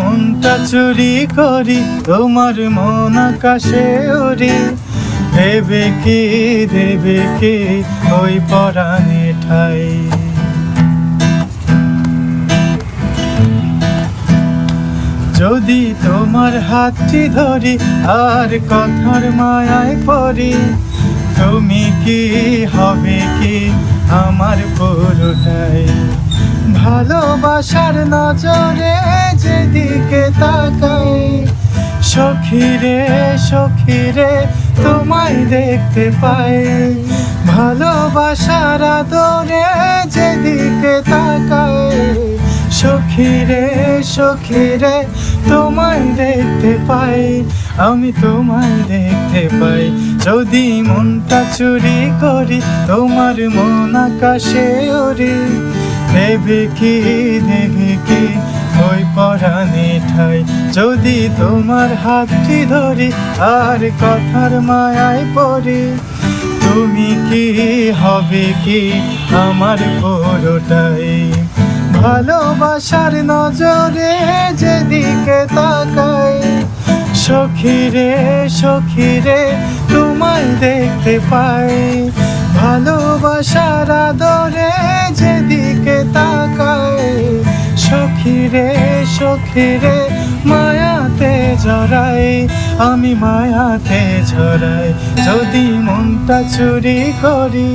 মনটা চুরি করি তোমার মন আকাশে ওরে, দেবে কি ওই পরাণে ঠাই। যদি তোমার হাতটি ধরি আর কথার মায়ায় পড়ি, তুমি কি হবে কি আমার পুরোটাই। ভালোবাসার নজরে যেদিকে তাকাই, সখীরে তোমায় দেখতে পাই। ভালোবাসার আদরে যেদিকে তাকাই, সখীরে তোমায় দেখতে পাই। আমি তোমায় দেখতে পাই। যদি মনটা চুরি করি তোমার মন আকাশে ওরে, দেবে কি ওই পরাণে ঠাই। যদি তোমার হাতটি ধরি আর কথার মায়ায় পড়ি, তুমি কি হবে কি আমার পুরোটাই। ভালোবাসার নজরে যেদিকে তাকাই, সখীরে তোমায় দেখতে পাই। ভালোবাসার আদরে যেদিকে তাকাই, সখীরে মায়াতে জড়াই। আমি মায়াতে জড়াই যদি মনটা চুরি করি।